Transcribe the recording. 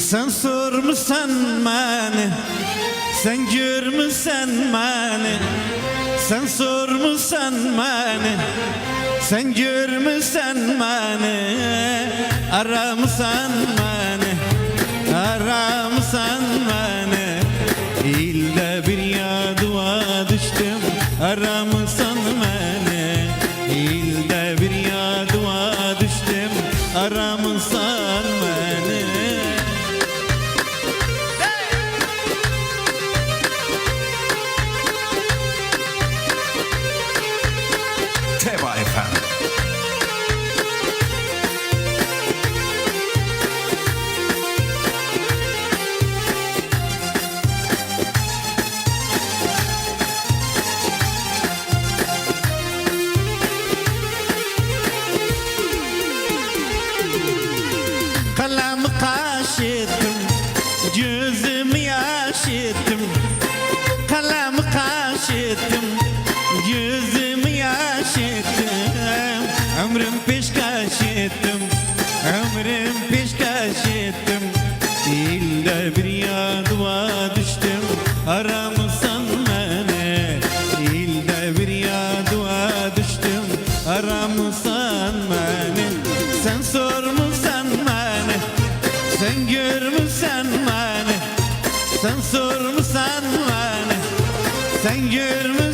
Sen sormuşsan beni, sen görmüşsen beni. Sen sormuşsan beni, sen görmüşsen beni. Aramışsan beni, aramışsan beni. İlde bir yadıva düştüm, aramışsan beni. İlde bir yadıva düştüm, aramışsan beni. Teva efendim. Kalem kaşıttım, gözümü yaşıttım. Kalem kaşıttım, gözümü yaşıttım. Ömrüm peşkaş ettim, ömrüm peşkaş ettim. İlde bir yadıva düştüm, aramışsan beni. İlde bir yadıva düştüm, aramışsan beni. Sen sormuşsan beni, sen görmüşsen beni. Sen sormuşsan beni, sen görmüşsen